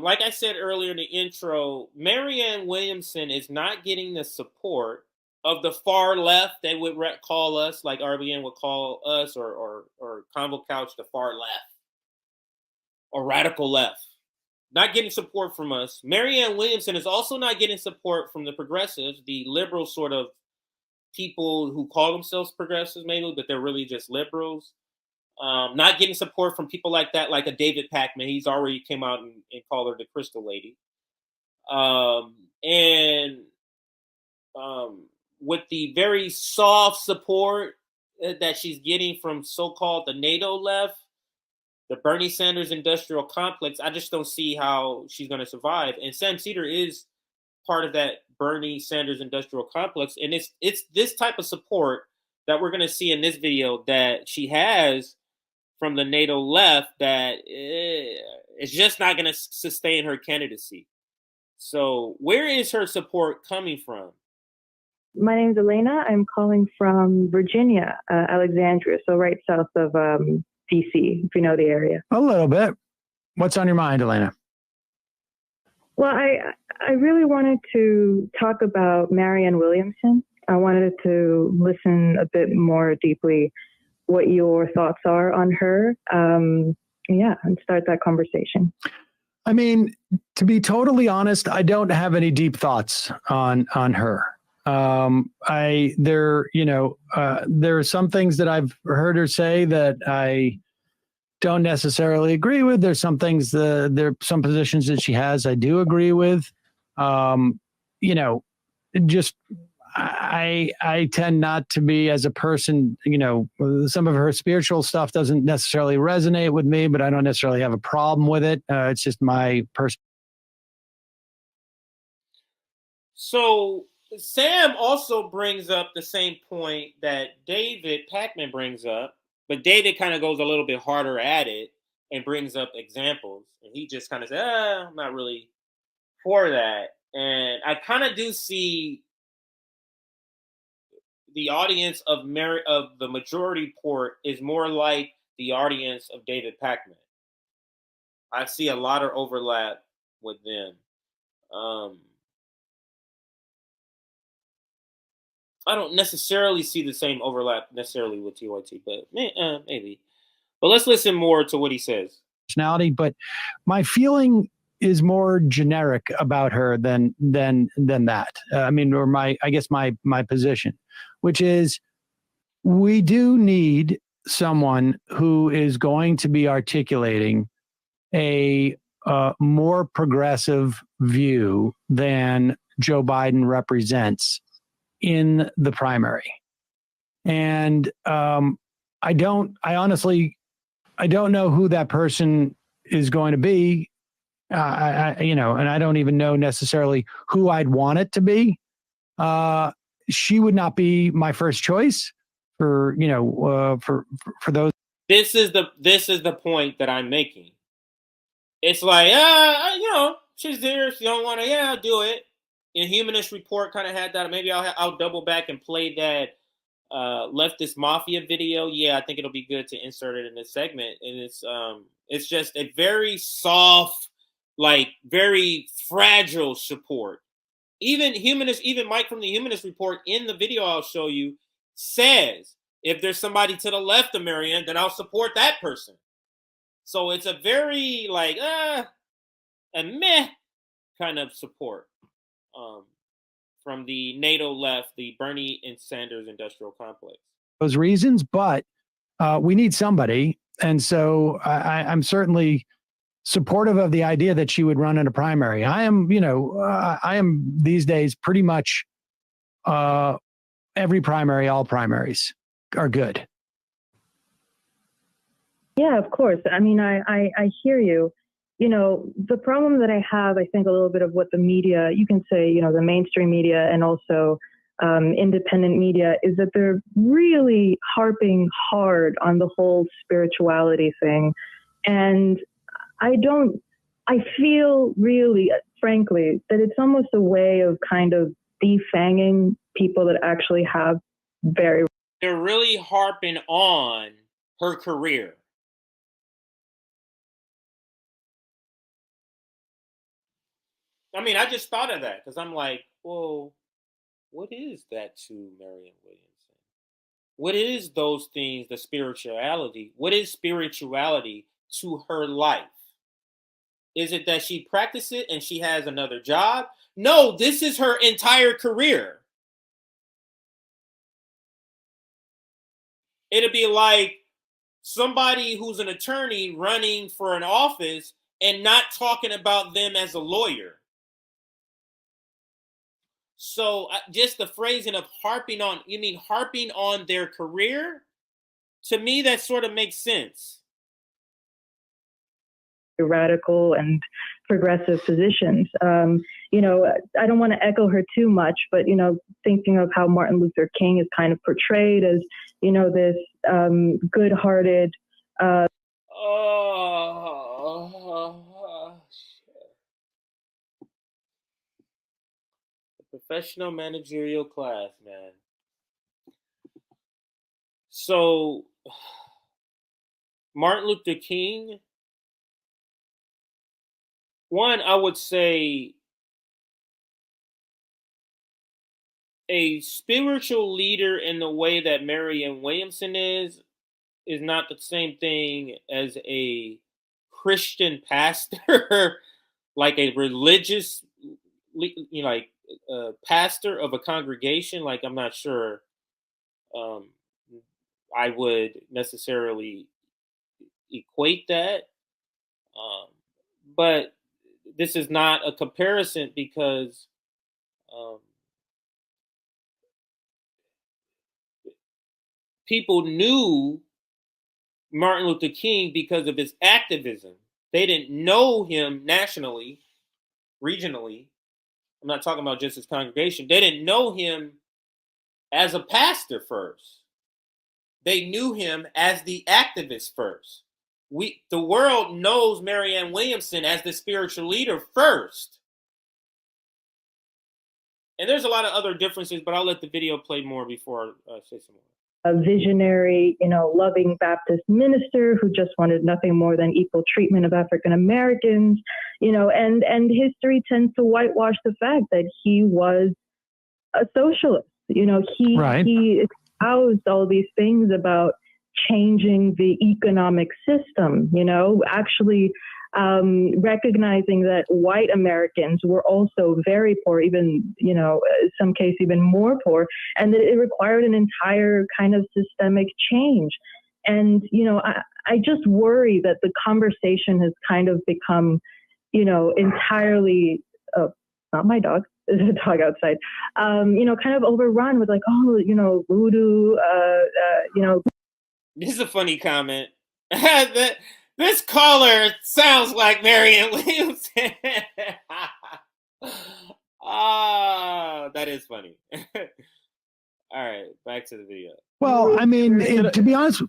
like I said earlier in the intro, Marianne Williamson is not getting the support of the far left. They would call us, like RBN would call us, or Convo Couch, the far left or radical left. Not getting support from us. Marianne Williamson is also not getting support from the progressives, the liberal sort of people who call themselves progressives, maybe, but they're really just liberals. Not getting support from people like that, like a David Pakman. He's already came out and called her the Crystal Lady. And with the very soft support that she's getting from so-called the NATO left, the Bernie Sanders industrial complex, I just don't see how she's going to survive. And Sam Seder is part of that Bernie Sanders industrial complex, and it's this type of support that we're going to see in this video that she has from the NATO left that is just not going to sustain her candidacy. So where is her support coming from? My name is Elena. I'm calling from Virginia, Alexandria, so right south of DC, if you know the area. A little bit. What's on your mind, Elena? Well, I really wanted to talk about Marianne Williamson. I wanted to listen a bit more deeply what your thoughts are on her. And start that conversation. I mean, to be totally honest, I don't have any deep thoughts on her. There are some things that I've heard her say that I don't necessarily agree with. There's some things, there are some positions that she has I do agree with. I tend not to be, as a person, some of her spiritual stuff doesn't necessarily resonate with me, but I don't necessarily have a problem with it. It's just my person. So Sam also brings up the same point that David Pakman brings up, but David kind of goes a little bit harder at it and brings up examples. And he just kind of says, I'm not really for that. And I kind of do see the audience of the majority report is more like the audience of David Pakman. I see a lot of overlap with them. I don't necessarily see the same overlap necessarily with TYT, but maybe. But let's listen more to what he says. Personality, but my feeling is more generic about her than that. Or my position, which is we do need someone who is going to be articulating a more progressive view than Joe Biden represents in the primary. And I honestly don't know who that person is going to be. And I don't even know necessarily who I'd want it to be. She would not be my first choice for those. This is the point that I'm making. It's like, she's there. She don't want to, I'll do it. And Humanist Report kind of had that. Maybe I'll double back and play that leftist mafia video. Yeah, I think it'll be good to insert it in this segment. And it's just a very soft, like very fragile support. Even Mike from the Humanist Report in the video I'll show you says, if there's somebody to the left of Marianne, then I'll support that person. So it's a very like a meh kind of support from the NATO left, the Bernie and Sanders industrial complex. Those reasons, but we need somebody, and so I'm certainly supportive of the idea that she would run in a primary. I am these days pretty much every primary, all primaries are good. Yeah, of course. I mean, I hear you. The problem that I have, I think a little bit of what the media, you can say, the mainstream media and also independent media, is that they're really harping hard on the whole spirituality thing. And I feel really, frankly, that it's almost a way of kind of defanging people that actually have they're really harping on her career. I mean, I just thought of that because I'm like, well, what is that to Marianne Williamson? What is those things, the spirituality? What is spirituality to her life? Is it that she practices it and she has another job? No, this is her entire career. It'd be like somebody who's an attorney running for an office and not talking about them as a lawyer. So just the phrasing of harping on, you mean harping on their career? To me, that sort of makes sense. Radical and progressive positions. You know, I don't want to echo her too much, but, you know, thinking of how Martin Luther King is kind of portrayed as, you know, this good-hearted. The professional managerial class, man. So, Martin Luther King, one, I would say a spiritual leader in the way that Marianne Williamson is not the same thing as a Christian pastor, like a religious, you know, like pastor of a congregation. Like, I'm not sure I would necessarily equate that. But this is not a comparison because people knew Martin Luther King because of his activism. They didn't know him nationally, regionally. I'm not talking about just his congregation. They didn't know him as a pastor first. They knew him as the activist first. The world knows Marianne Williamson as the spiritual leader first. And there's a lot of other differences, but I'll let the video play more before I say some more. A visionary, you know, loving Baptist minister who just wanted nothing more than equal treatment of African Americans, you know, and history tends to whitewash the fact that he was a socialist. You know, he espoused all these things about changing the economic system, you know, actually recognizing that white Americans were also very poor, even, you know, in some case even more poor, and that it required an entire kind of systemic change. And, you know, I just worry that the conversation has kind of become, you know, entirely, not my dog, there's a dog outside, you know, kind of overrun with like, oh, you know, voodoo, you know. This is a funny comment. This caller sounds like Marianne Williamson. That is funny. All right, back to the video. Well, I mean, to be honest,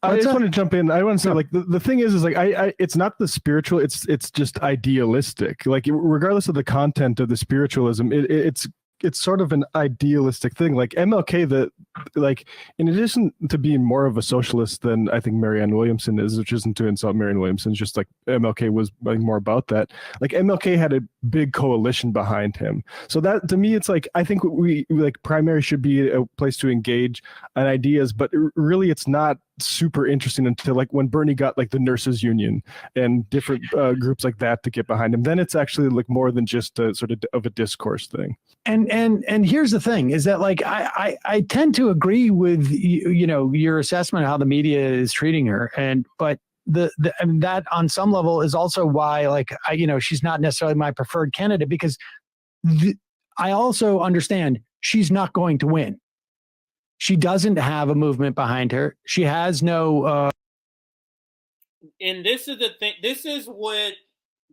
I just want to jump in. I want to say, like, the thing is like, it's not the spiritual. It's just idealistic. Like, regardless of the content of the spiritualism, it's sort of an idealistic thing. Like MLK, like, in addition to being more of a socialist than I think Marianne Williamson is, which isn't to insult Marianne Williamson, it's just like MLK was like more about that. Like MLK had a big coalition behind him. So that, to me, it's like, I think we like primary should be a place to engage on ideas, but really it's not super interesting until like when Bernie got like the nurses union and different groups like that to get behind him. Then it's actually like more than just a sort of a discourse thing. And here's the thing is that like I tend to agree with you know your assessment of how the media is treating her, but I mean, that on some level is also why like you know she's not necessarily my preferred candidate, because I also understand she's not going to win. She doesn't have a movement behind her. She has no. And this is the thing. This is what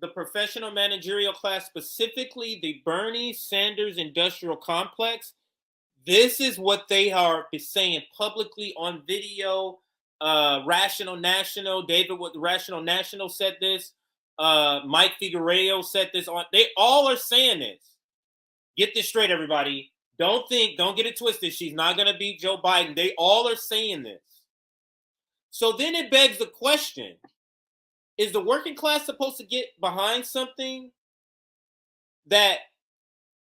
the professional managerial class, specifically the Bernie Sanders industrial complex, this is what they are saying publicly on video. Rational National, David with Rational National said this. Mike Figueroa said this. They all are saying this. Get this straight, everybody. Don't get it twisted. She's not going to beat Joe Biden. They all are saying this. So then it begs the question, is the working class supposed to get behind something that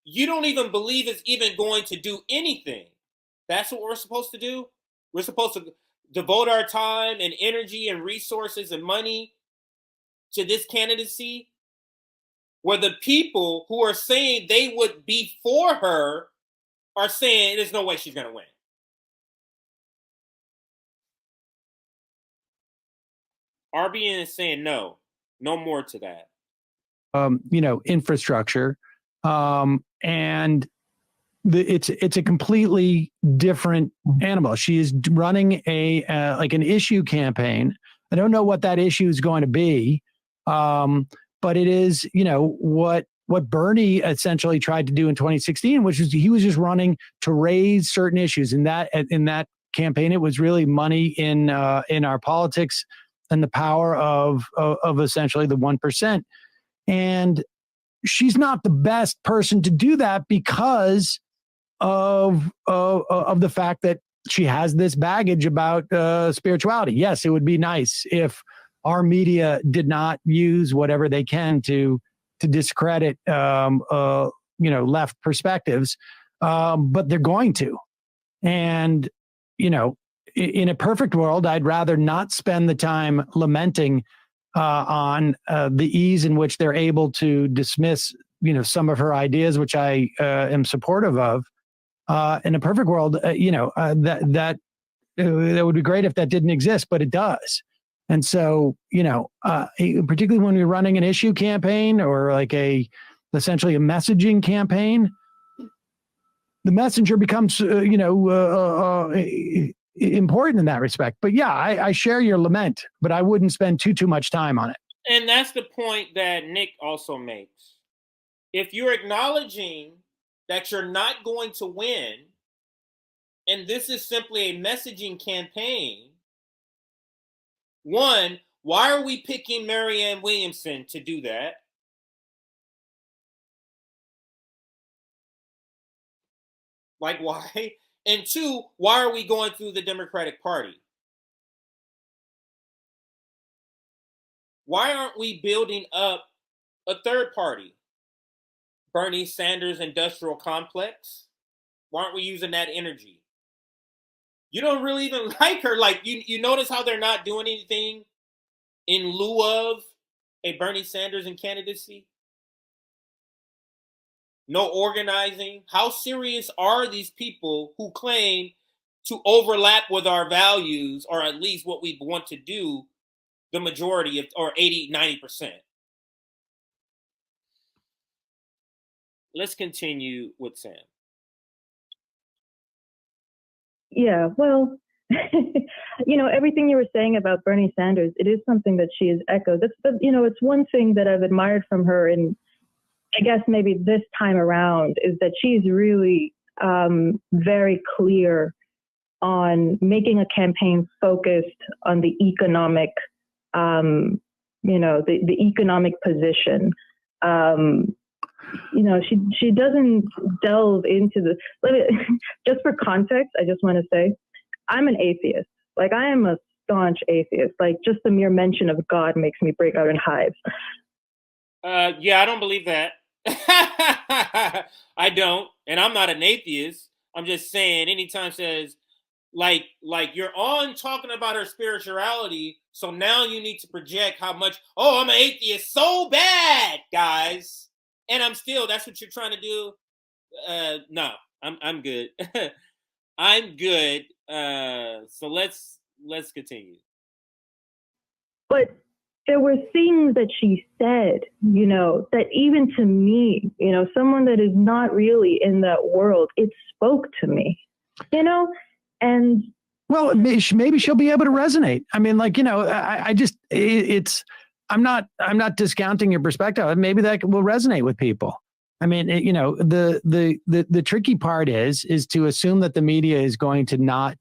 you don't even believe is even going to do anything. That's what we're supposed to do. We're supposed to devote our time and energy and resources and money to this candidacy, where the people who are saying they would be for her are saying there's no way she's going to win. RBN is saying no more to that. Infrastructure, and it's a completely different animal. She is running like an issue campaign. I don't know what that issue is going to be, but it is what Bernie essentially tried to do in 2016, which is he was just running to raise certain issues. In that campaign, it was really money in our politics and the power of essentially the 1%. And she's not the best person to do that because of the fact that she has this baggage about spirituality. Yes, it would be nice if our media did not use whatever they can to discredit left perspectives, but they're going to. And in a perfect world, I'd rather not spend the time lamenting on the ease in which they're able to dismiss, some of her ideas, which I am supportive of. In a perfect world, that would be great if that didn't exist, but it does. And so, particularly when you're running an issue campaign or like essentially a messaging campaign, the messenger becomes, important in that respect. But yeah, I share your lament, but I wouldn't spend too much time on it. And that's the point that Nick also makes. If you're acknowledging that you're not going to win, and this is simply a messaging campaign, one, why are we picking Marianne Williamson to do that? Like, why? And two, why are we going through the Democratic Party? Why aren't we building up a third party? Bernie Sanders Industrial Complex? Why aren't we using that energy? You don't really even like her. Like, you notice how they're not doing anything in lieu of a Bernie Sanders and candidacy? No organizing. How serious are these people who claim to overlap with our values, or at least what we want to do, the majority of, or 80, 90%? Let's continue with Sam. Yeah, well, everything you were saying about Bernie Sanders, it is something that she has echoed. It's one thing that I've admired from her, and I guess maybe this time around, is that she's really very clear on making a campaign focused on the economic, the economic position. She doesn't delve into just for context, I just want to say, I'm an atheist. Like, I am a staunch atheist. Like, just the mere mention of God makes me break out in hives. Yeah, I don't believe that. I don't. And I'm not an atheist. I'm just saying, anytime says, like you're on talking about her spirituality, so now you need to project how much, I'm an atheist so bad, guys. And I'm still, that's what you're trying to do. No, I'm good. I'm good. So let's continue. But there were things that she said, that even to me, someone that is not really in that world, it spoke to me, and well, maybe she'll be able to resonate. I mean, I'm not discounting your perspective. Maybe that will resonate with people. I mean, the tricky part is to assume that the media is going to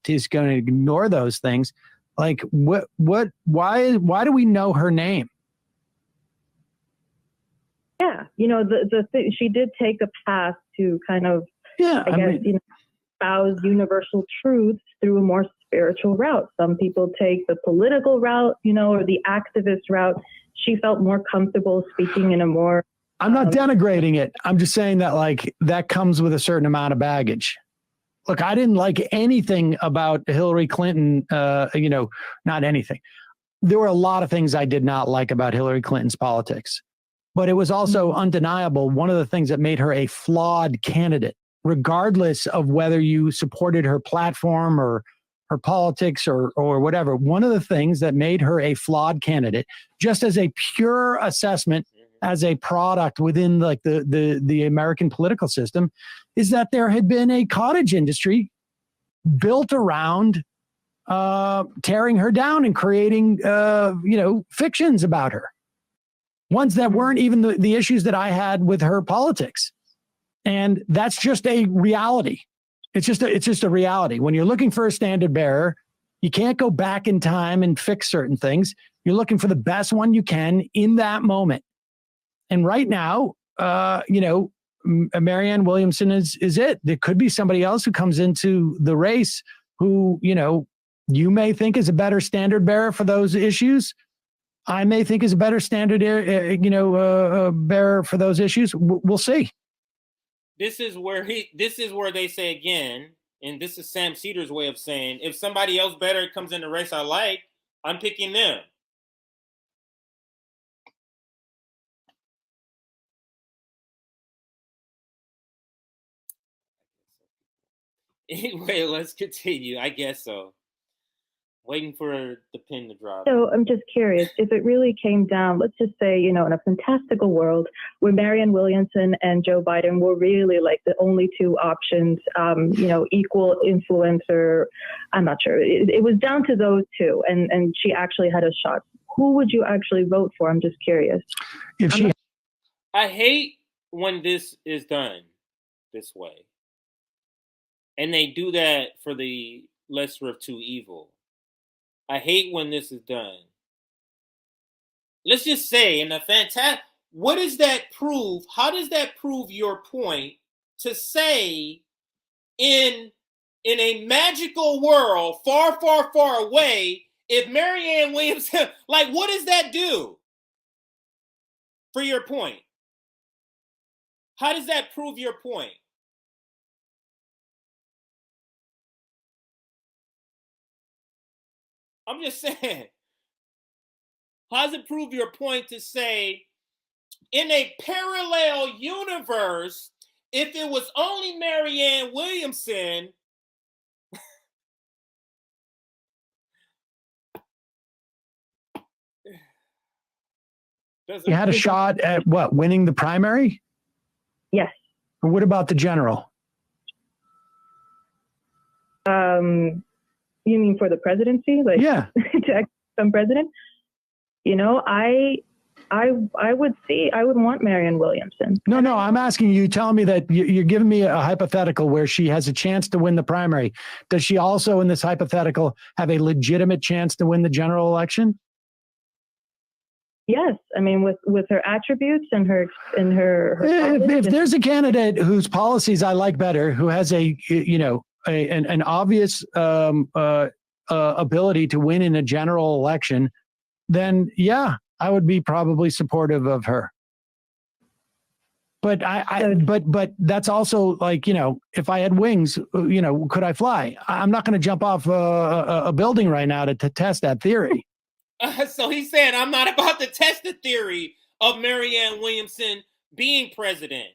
ignore those things. Like, why do we know her name? Yeah, she did take a path to kind of, espouse universal truths through a more spiritual route. Some people take the political route, or the activist route. She felt more comfortable speaking in a more I'm not denigrating it. I'm just saying that like that comes with a certain amount of baggage. Look, I didn't like anything about Hillary Clinton, not anything. There were a lot of things I did not like about Hillary Clinton's politics, but it was also undeniable. One of the things that made her a flawed candidate, regardless of whether you supported her platform or her politics or whatever, one of the things that made her a flawed candidate, just as a pure assessment as a product within like the American political system, is that there had been a cottage industry built around tearing her down and creating, fictions about her. Ones that weren't even the issues that I had with her politics. And that's just a reality. It's just a reality. When you're looking for a standard bearer, you can't go back in time and fix certain things. You're looking for the best one you can in that moment. And right now, Marianne Williamson is it. There could be somebody else who comes into the race who, you may think is a better standard bearer for those issues. I may think is a better standard, bearer for those issues. We'll see. This is where they say again, and this is Sam Seder's way of saying, if somebody else better comes in the race I like, I'm picking them. Anyway, let's continue. I guess so. Waiting for the pin to drop. So I'm just curious, if it really came down, let's just say, in a fantastical world where Marianne Williamson and Joe Biden were really like the only two options, equal influencer, I'm not sure. It was down to those two, and she actually had a shot. Who would you actually vote for? I'm just curious. I hate when this is done this way. And they do that for the lesser of two evil. I hate when this is done. Let's just say what does that prove? How does that prove your point to say in a magical world far, far, far away, if Marianne Williamson, like what does that do for your point? How does that prove your point? I'm just saying, how does it prove your point to say, in a parallel universe, if it was only Marianne Williamson, you had a shot at what, winning the primary? Yes. Or what about the general? You mean for the presidency? Like, yeah. To become president? I would want Marianne Williamson. No, I'm asking you, telling me that you're giving me a hypothetical where she has a chance to win the primary. Does she also in this hypothetical have a legitimate chance to win the general election? Yes. I mean, with her attributes and her if there's a candidate whose policies I like better, who has an obvious ability to win in a general election, then yeah, I would be probably supportive of her. But but that's also like, if I had wings, could I fly? I'm not going to jump off a building right now to test that theory. So he's saying I'm not about to test the theory of Marianne Williamson being president.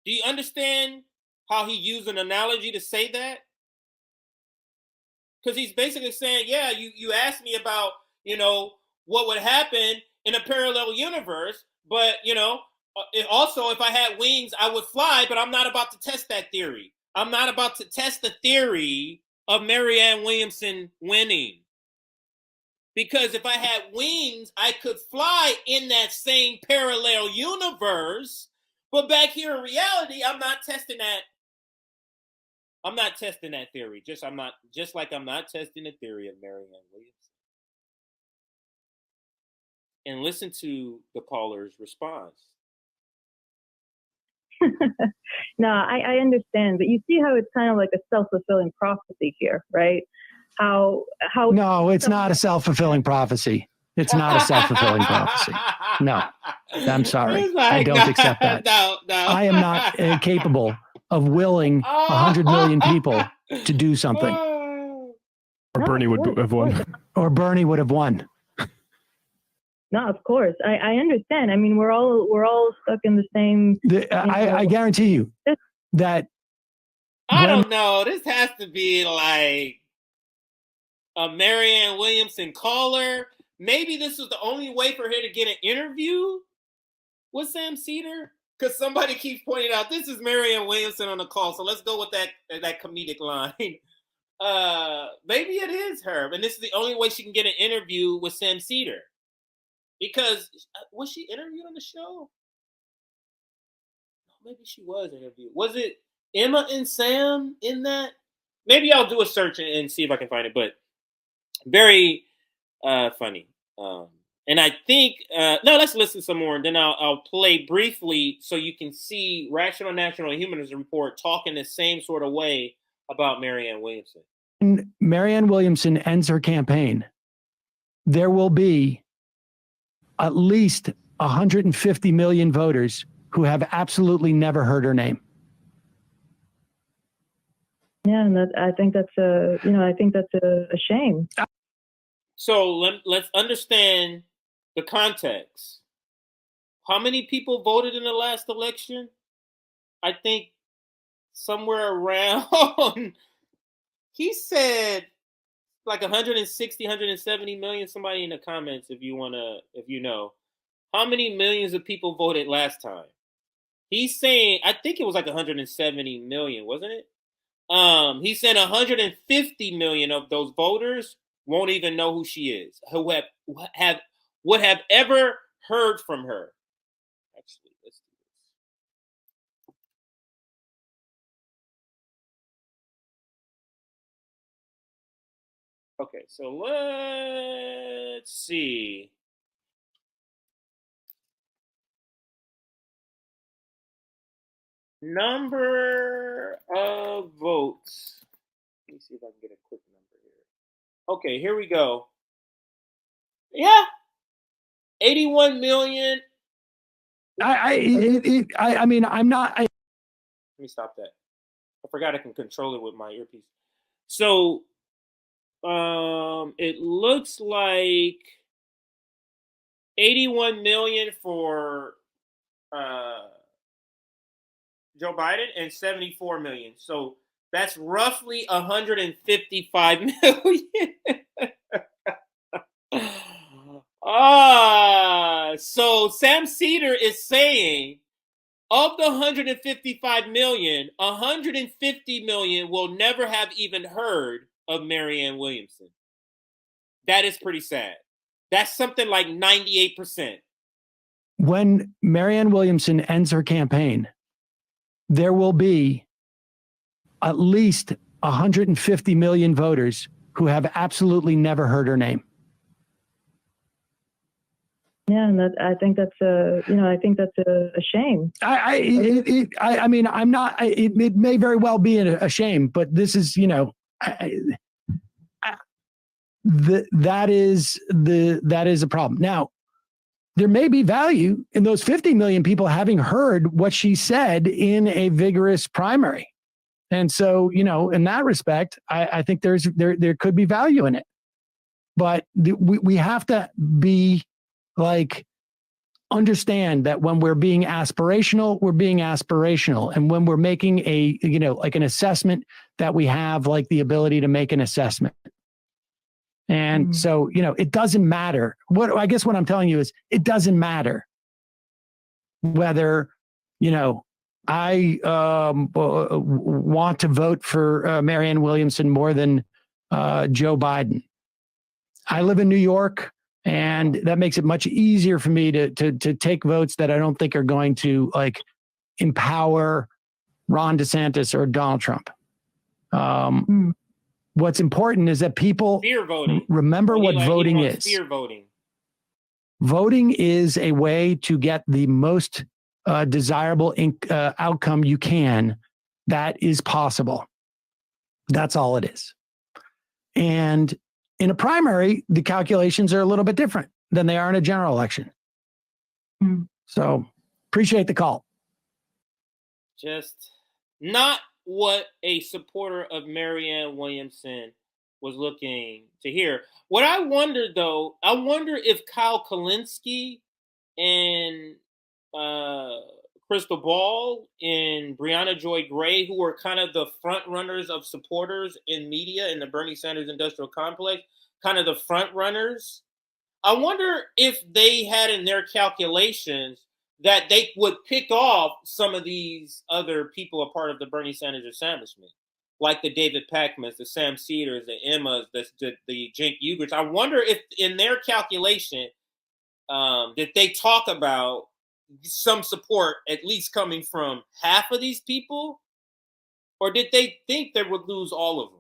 Do you understand how he used an analogy to say that? Because he's basically saying, yeah, you asked me about, what would happen in a parallel universe, but, also if I had wings, I would fly, but I'm not about to test that theory. I'm not about to test the theory of Marianne Williamson winning. Because if I had wings, I could fly in that same parallel universe, but back here in reality, I'm not testing that. I'm not testing that theory. Just like I'm not testing the theory of Marianne Williamson. And listen to the caller's response. No, I understand, but you see how it's kind of like a self-fulfilling prophecy here, right? How No, it's not a self-fulfilling prophecy. It's not a self-fulfilling prophecy. No, I'm sorry. It's like, I don't accept that. No. I am not capable of willing 100 million people to do something. Or Bernie would have won. Or Bernie would have won. No, of course. I understand. I mean, we're all stuck in the same. I guarantee you that. I don't know. This has to be like a Marianne Williamson caller. Maybe this was the only way for her to get an interview with Sam Seder. Because somebody keeps pointing out, this is Marianne Williamson on the call. So let's go with that comedic line. Maybe it is her. And this is the only way she can get an interview with Sam Seder. Because, was she interviewed on the show? Maybe she was interviewed. Was it Emma and Sam in that? Maybe I'll do a search and see if I can find it. But very funny. And I think, no, let's listen some more. And then I'll play briefly so you can see Rational National Humanism Report talking the same sort of way about Marianne Williamson. When Marianne Williamson ends her campaign, there will be at least 150 million voters who have absolutely never heard her name. Yeah, and I think that's a shame. So let's understand the context. How many people voted in the last election? I think somewhere around, he said like 160, 170 million. Somebody in the comments, if you know. How many millions of people voted last time? He's saying, I think it was like 170 million, wasn't it? He said 150 million of those voters won't even know who she is, who would have ever heard from her. Actually, let's do this. Okay, so let's see. Number of votes. Let me see if I can get a quick number here. Okay, here we go. Yeah, 81 million. I mean, I'm not. Let me stop that. I forgot I can control it with my earpiece. So, it looks like 81 million for Joe Biden and 74 million. So that's roughly 155 million. So Sam Seder is saying of the 155 million, 150 million will never have even heard of Marianne Williamson. That is pretty sad. That's something like 98%. When Marianne Williamson ends her campaign, there will be at least 150 million voters who have absolutely never heard her name. Yeah, and I think that's a shame. I mean, I'm not. It may very well be a shame, but this is, that is a problem. Now, there may be value in those 50 million people having heard what she said in a vigorous primary. And so, in that respect, I think there could be value in it. But we have to be understand that when we're being aspirational, we're being aspirational. And when we're making an assessment, that we have the ability to make an assessment. And so, it doesn't matter. I guess what I'm telling you is it doesn't matter whether, I want to vote for Marianne Williamson more than Joe Biden. I live in New York, and that makes it much easier for me to take votes that I don't think are going to empower Ron DeSantis or Donald Trump. What's important is that people remember what voting is. Fear voting. Voting is a way to get the most desirable outcome you can that is possible. That's all it is. And in a primary, the calculations are a little bit different. than they are in a general election. So appreciate the call. Just not what a supporter of Marianne Williamson was looking to hear. What I wonder, though, I wonder if Kyle Kalinske and Crystal Ball and Brianna Joy Gray, who were kind of the front runners of supporters in media in the Bernie Sanders industrial complex, kind of the front runners, I wonder if they had in their calculations that they would pick off some of these other people a part of the Bernie Sanders establishment, like the David Packmans, the Sam Cedars, the Emmas, the Cenk Ugerts. I wonder if in their calculation did they talk about some support at least coming from half of these people, or did they think they would lose all of them?